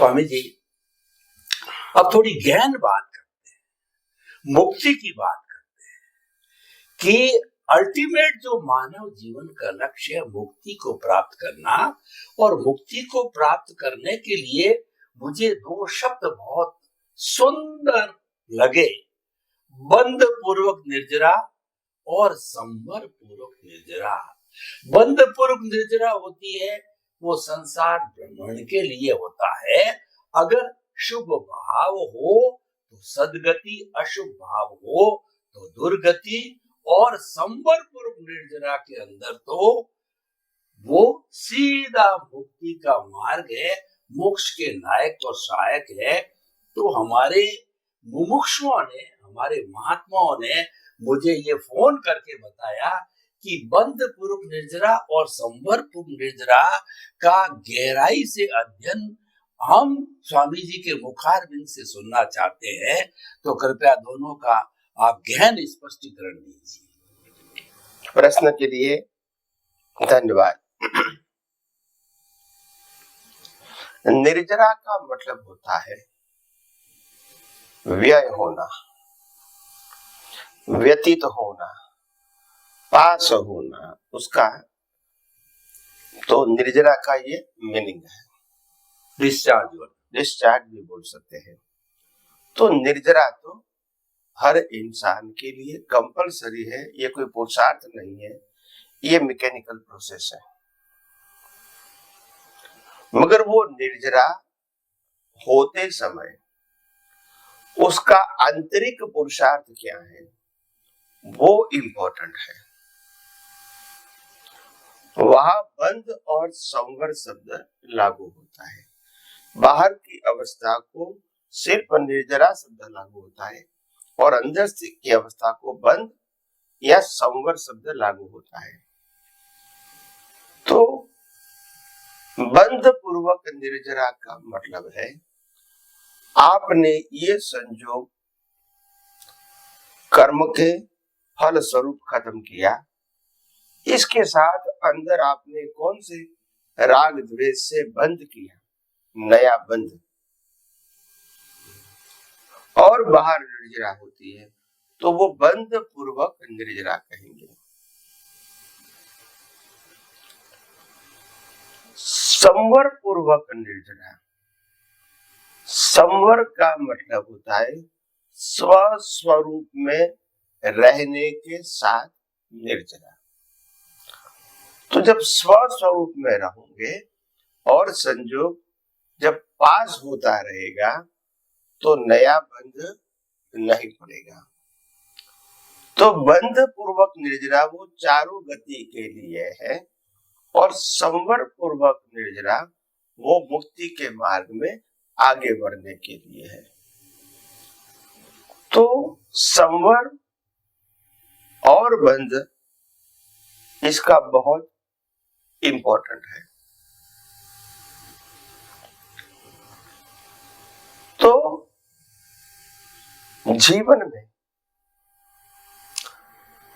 स्वामी जी, अब थोड़ी गहन बात करते हैं, मुक्ति की बात करते हैं कि अल्टीमेट जो मानव जीवन का लक्ष्य है मुक्ति को प्राप्त करना, और मुक्ति को प्राप्त करने के लिए मुझे दो शब्द बहुत सुंदर लगे, बंध पूर्वक निर्जरा और संवर पूर्वक निर्जरा। बंध पूर्वक निर्जरा होती है वो संसार भ्रमण के लिए होता है, अगर शुभ भाव हो तो सदगति, अशुभ भाव हो तो दुर्गति, और संवर पूर्वक निर्जरा के अंदर तो वो सीधा मुक्ति का मार्ग है, मोक्ष के नायक और सहायक है। तो हमारे मुमुक्षुओं ने, हमारे महात्माओं ने मुझे ये फोन करके बताया कि बंध पूर्वक निर्जरा और संवर पूर्वक निर्जरा का गहराई से अध्ययन हम स्वामी जी के मुखारबिंद से सुनना चाहते हैं, तो कृपया दोनों का आप गहन स्पष्टीकरण दीजिए। प्रश्न के लिए धन्यवाद। निर्जरा का मतलब होता है व्यय होना, व्यतीत होना, पास होना, उसका तो निर्जरा का ये मीनिंग है। डिस्चार्ज भी बोल सकते हैं। तो निर्जरा तो हर इंसान के लिए कंपलसरी है, ये कोई पुरुषार्थ नहीं है, ये मैकेनिकल प्रोसेस है। मगर वो निर्जरा होते समय उसका आंतरिक पुरुषार्थ क्या है वो इम्पोर्टेंट है। वहां बंध और संवर शब्द लागू होता है, बाहर की अवस्था को सिर्फ निर्जरा शब्द लागू होता है, और अंदर से की अवस्था को बंध या संवर शब्द लागू होता है। तो बंध पूर्वक निर्जरा का मतलब है आपने ये संयोग कर्म के फल स्वरूप खत्म किया, इसके साथ अंदर आपने कौन से राग द्वेष से बंध किया, नया बंध, और बाहर निर्जरा होती है तो वो बंध पूर्वक निर्जरा कहेंगे। संवर पूर्वक निर्जरा, संवर का मतलब होता है स्वस्वरूप में रहने के साथ निर्जरा। तो जब स्वस्वरूप में रहोगे और संयोग जब पास होता रहेगा तो नया बंध नहीं पड़ेगा। तो बंध पूर्वक निर्जरा वो चारों गति के लिए है, और संवर पूर्वक निर्जरा वो मुक्ति के मार्ग में आगे बढ़ने के लिए है। तो संवर और बंध इसका बहुत इंपॉर्टेंट है। तो जीवन में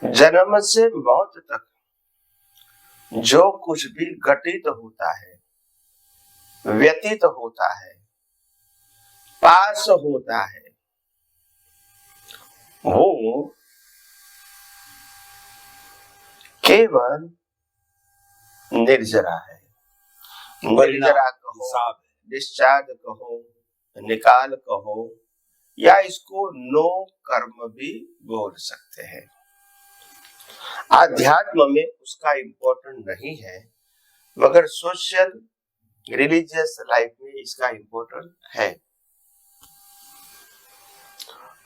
जन्म से मौत तक जो कुछ भी घटित होता है, व्यतीत होता है, पास होता है, वो केवल निर्जरा है। निर्जरा कहो, डिस्चार्ज कहो, निकाल कहो, या इसको नो कर्म भी बोल सकते हैं। आध्यात्म में उसका इम्पोर्टेंट नहीं है, मगर सोशल रिलीजियस लाइफ में इसका इम्पोर्टेंट है।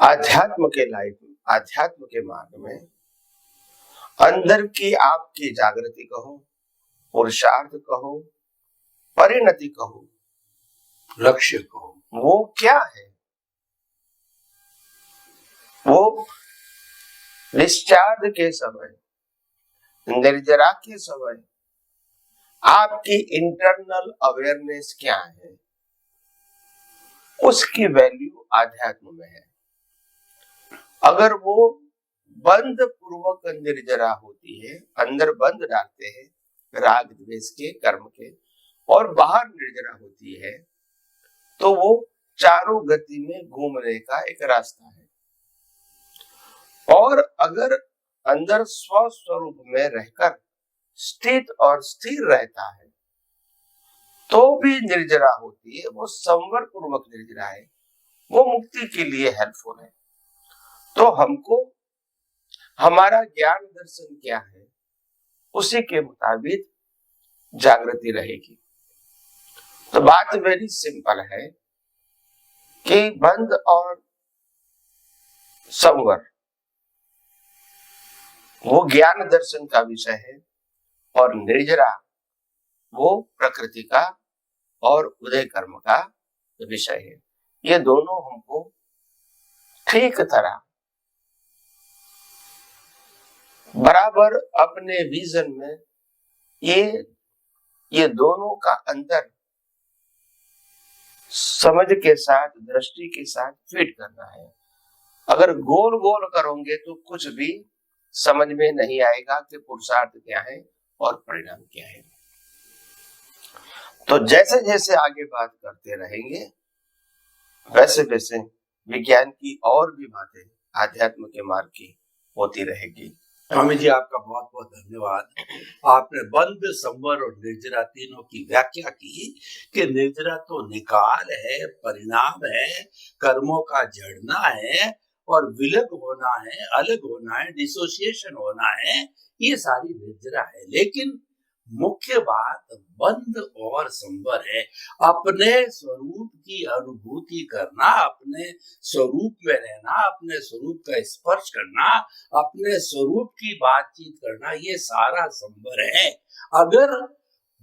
आध्यात्म के लाइफ, आध्यात्म के मार्ग में अंदर की आपकी जागृति कहो, पुरुषार्थ कहो, परिणति कहो, लक्ष्य कहो, वो क्या है? वो डिस्चार्ज के समय, निर्जरा के समय आपकी इंटरनल अवेयरनेस क्या है, उसकी वैल्यू आध्यात्म में है। अगर वो बंध पूर्वक निर्जरा होती है, अंदर बंध डालते हैं राग द्वेष के, कर्म के, और बाहर निर्जरा होती है, तो वो चारों गति में घूमने का एक रास्ता है। और अगर अंदर स्व स्वरूप में रहकर स्थित और स्थिर रहता है तो भी निर्जरा होती है, वो संवर पूर्वक निर्जरा है, वो मुक्ति के लिए हेल्पफुल है। तो हमको हमारा ज्ञान दर्शन क्या है उसी के मुताबिक जागृति रहेगी। तो बात वेरी सिंपल है कि बंध और संवर वो ज्ञान दर्शन का विषय है और निर्जरा वो प्रकृति का और उदय कर्म का विषय है। ये दोनों हमको ठीक तरह बराबर अपने विजन में ये दोनों का अंतर समझ के साथ, दृष्टि के साथ फिट करना है। अगर गोल गोल करोगे तो कुछ भी समझ में नहीं आएगा कि पुरुषार्थ क्या है और परिणाम क्या है। तो जैसे जैसे आगे बात करते रहेंगे वैसे वैसे विज्ञान की और भी बातें आध्यात्म के मार्ग की होती रहेगी। स्वामी जी आपका बहुत बहुत धन्यवाद। आपने बंध, संवर और निर्जरा तीनों की व्याख्या की कि निर्जरा तो निकाल है, परिणाम है, कर्मों का झड़ना है और विलग होना है, अलग होना है, डिसोसिएशन होना है, ये सारी निर्जरा है। लेकिन मुख्य बात बंध और संवर है, अपने स्वरूप की अनुभूति करना, अपने स्वरूप में रहना, अपने स्वरूप का स्पर्श करना, अपने स्वरूप की बातचीत करना, ये सारा संवर है। अगर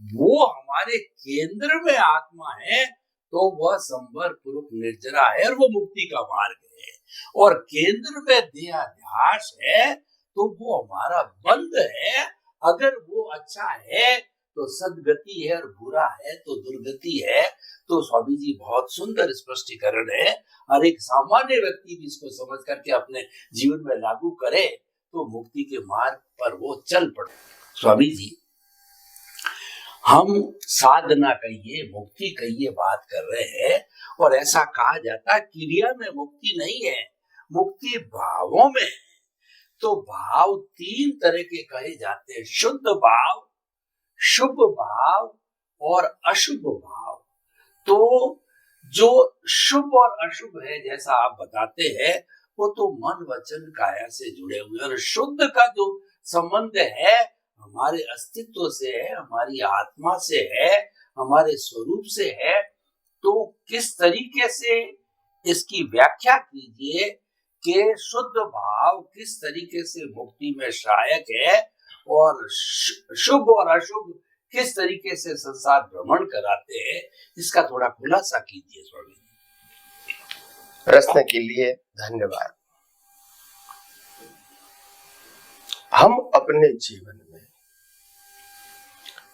वो हमारे केंद्र में आत्मा है तो वह संवर पूर्वक निर्जरा है और वो मुक्ति का मार्ग है। और केंद्र में देहाध्यास है तो वो हमारा बंध है। अगर वो अच्छा है तो सदगति है और बुरा है तो दुर्गति है। तो स्वामी जी बहुत सुंदर स्पष्टीकरण है। और एक सामान्य व्यक्ति भी इसको समझ करके अपने जीवन में लागू करे तो मुक्ति के मार्ग पर वो चल पड़े। स्वामी जी, हम साधना कहिए, मुक्ति कहिए बात कर रहे हैं और ऐसा कहा जाता है क्रिया में मुक्ति नहीं है, मुक्ति भावों में है। तो भाव तीन तरह के कहे जाते हैं, शुद्ध भाव, शुभ भाव और अशुभ भाव। तो जो शुभ और अशुभ है जैसा आप बताते हैं वो तो मन वचन काया से जुड़े हुए, और शुद्ध का जो संबंध है हमारे अस्तित्व से है, हमारी आत्मा से है, हमारे स्वरूप से है। तो किस तरीके से इसकी व्याख्या कीजिए कि शुद्ध भाव किस तरीके से मुक्ति में सहायक है और शुभ और अशुभ किस तरीके से संसार भ्रमण कराते हैं, इसका थोड़ा खुलासा कीजिए स्वामी जी। प्रश्न के लिए धन्यवाद। हम अपने जीवन में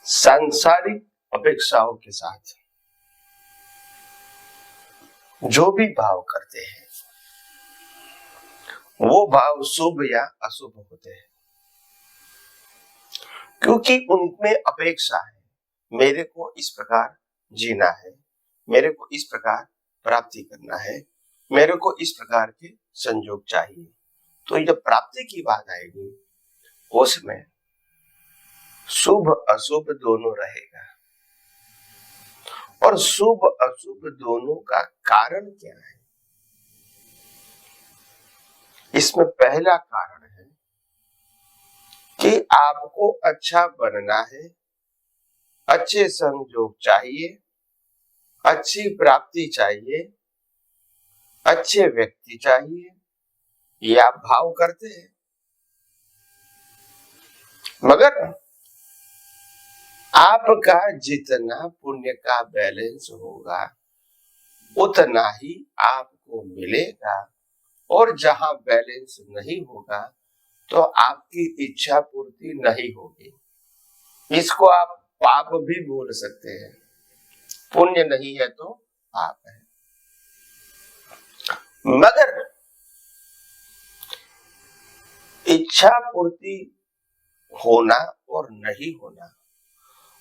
सांसारिक अपेक्षाओं के साथ जो भी भाव करते हैं वो भाव शुभ या अशुभ होते हैं, क्योंकि उनमें अपेक्षा है, मेरे को इस प्रकार जीना है, मेरे को इस प्रकार प्राप्ति करना है, मेरे को इस प्रकार के संयोग चाहिए। तो जब प्राप्ति की बात आएगी उसमें शुभ अशुभ दोनों रहेगा। और शुभ अशुभ दोनों का कारण क्या है? इसमें पहला कारण है कि आपको अच्छा बनना है, अच्छे संयोग चाहिए, अच्छी प्राप्ति चाहिए, अच्छे व्यक्ति चाहिए, ये आप भाव करते हैं। मगर आपका जितना पुण्य का बैलेंस होगा उतना ही आपको मिलेगा, और जहां बैलेंस नहीं होगा तो आपकी इच्छा पूर्ति नहीं होगी। इसको आप पाप भी बोल सकते हैं, पुण्य नहीं है तो पाप है। मगर इच्छा पूर्ति होना और नहीं होना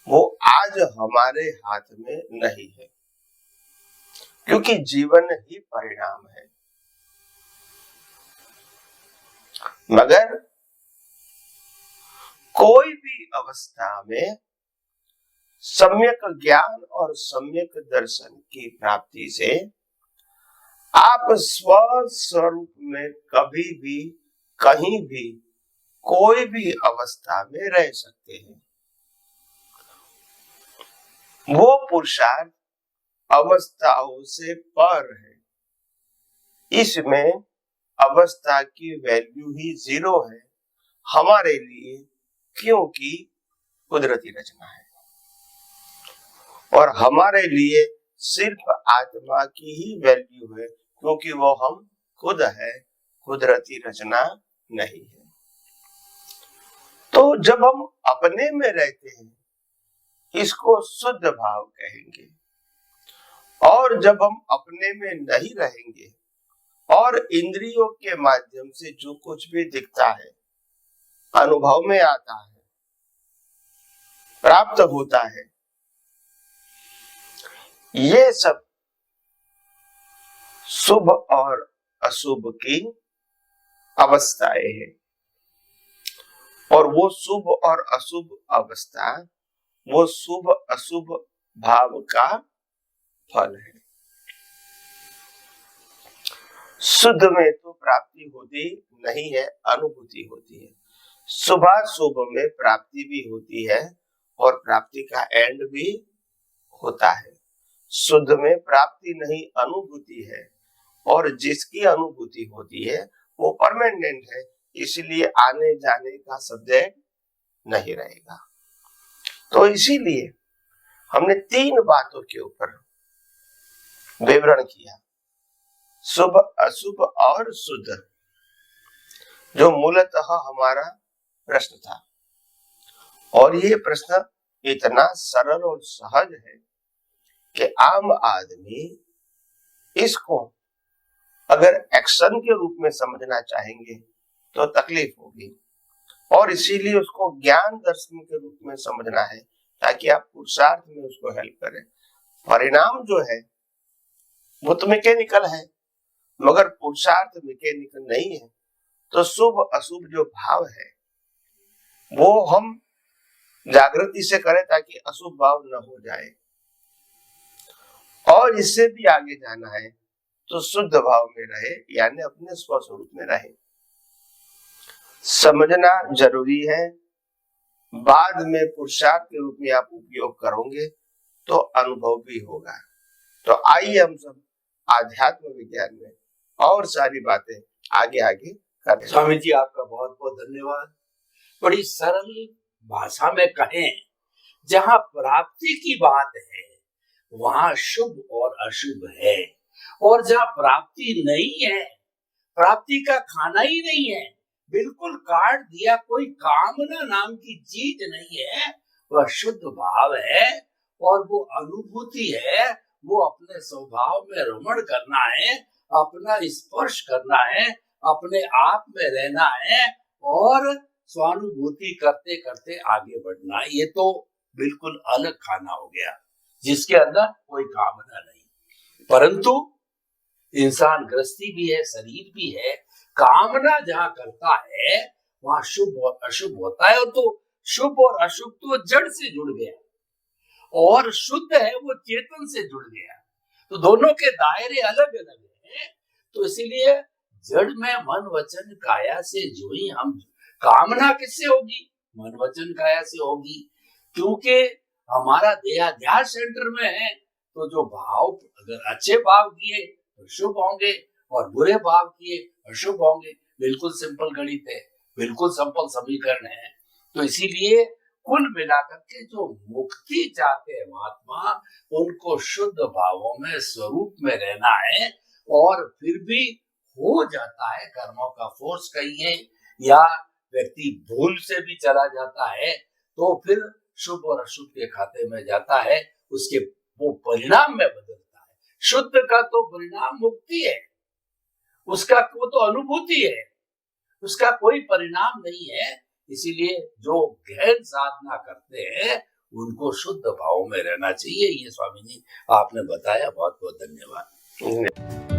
वो आज हमारे हाथ में नहीं है। क्योंकि जीवन ही परिणाम है। मगर कोई भी अवस्था में सम्यक ज्ञान और सम्यक दर्शन की प्राप्ति से आप स्व स्वरूप में कभी भी कहीं भी कोई भी अवस्था में रह सकते हैं। वो पुरुषार्थ अवस्थाओं से पर है। इसमें अवस्था की वैल्यू ही 0 है हमारे लिए, क्योंकि कुदरती रचना है और हमारे लिए सिर्फ आत्मा की ही वैल्यू है, क्योंकि वो हम खुद है, कुदरती रचना नहीं है। तो जब हम अपने में रहते हैं इसको शुद्ध भाव कहेंगे, और जब हम अपने में नहीं रहेंगे और इंद्रियों के माध्यम से जो कुछ भी दिखता है, अनुभव में आता है, प्राप्त होता है, ये सब शुभ और अशुभ की अवस्थाएं हैं। और वो शुभ और अशुभ अवस्था वो शुभ अशुभ भाव का फल है। शुद्ध में तो प्राप्ति होती नहीं है, अनुभूति होती है। शुभाशुभ में प्राप्ति भी होती है और प्राप्ति का एंड भी होता है। शुद्ध में प्राप्ति नहीं, अनुभूति है, और जिसकी अनुभूति होती है वो परमानेंट है, इसलिए आने जाने का सब्जेक्ट नहीं रहेगा। तो इसीलिए हमने 3 बातों के ऊपर विवरण किया, शुभ अशुभ और शुद्ध, जो मूलतः हमारा प्रश्न था। और ये प्रश्न इतना सरल और सहज है कि आम आदमी इसको अगर एक्शन के रूप में समझना चाहेंगे तो तकलीफ होगी, और इसीलिए उसको ज्ञान दर्शन के रूप में समझना है, ताकि आप पुरुषार्थ में उसको हेल्प करें। परिणाम जो है वो तो मैकेनिकल है, मगर पुरुषार्थ मैकेनिकल नहीं है। तो शुभ अशुभ जो भाव है वो हम जागृति से करें ताकि अशुभ भाव न हो जाए, और इससे भी आगे जाना है तो शुद्ध भाव में रहे, यानी अपने स्वस्वरूप में रहे। समझना जरूरी है, बाद में पुरुषार्थ के रूप में आप उपयोग करोगे तो अनुभव भी होगा। तो आइए हम सब आध्यात्म विज्ञान में और सारी बातें आगे आगे करें। स्वामी जी आपका बहुत बहुत धन्यवाद। बड़ी सरल भाषा में कहें, जहाँ प्राप्ति की बात है वहाँ शुभ और अशुभ है, और जहाँ प्राप्ति नहीं है, प्राप्ति का खाना ही नहीं है, बिल्कुल काट दिया, कोई कामना नाम की चीज नहीं है, वह शुद्ध भाव है। और वो अनुभूति है, वो अपने स्वभाव में रमण करना है, अपना स्पर्श करना है, अपने आप में रहना है और स्वानुभूति करते करते आगे बढ़ना है। ये तो बिल्कुल अलग खाना हो गया, जिसके अंदर कोई कामना नहीं। परंतु इंसान गृहस्थी भी है, शरीर भी है, कामना जहाँ करता है वहां शुभ और अशुभ होता है। और तो शुभ और अशुभ तो जड़ से जुड़ गया, और शुद्ध है वो चेतन से जुड़ गया, तो दोनों के दायरे अलग अलग हैं। तो इसीलिए जड़ में मन वचन काया से जुड़ी हम, कामना किससे होगी? मन वचन काया से होगी, क्योंकि हमारा देहाध्यास सेंटर में है। तो जो भाव, अगर अच्छे भाव किए तो शुभ होंगे और बुरे भाव किए अशुभ होंगे। बिल्कुल सिंपल गणित है, बिल्कुल सिंपल समीकरण है। तो इसीलिए कुल मिलाकर के जो मुक्ति चाहते हैं महात्मा, उनको शुद्ध भावों में स्वरूप में रहना है। और फिर भी हो जाता है, कर्मों का फोर्स कहिए या व्यक्ति भूल से भी चला जाता है, तो फिर शुभ और अशुभ के खाते में जाता है, उसके वो परिणाम में बदलता है। शुद्ध का तो परिणाम मुक्ति है, उसका वो तो अनुभूति है, उसका कोई परिणाम नहीं है। इसीलिए जो गहन साधना करते हैं उनको शुद्ध भाव में रहना चाहिए। ये स्वामी जी आपने बताया, बहुत बहुत धन्यवाद।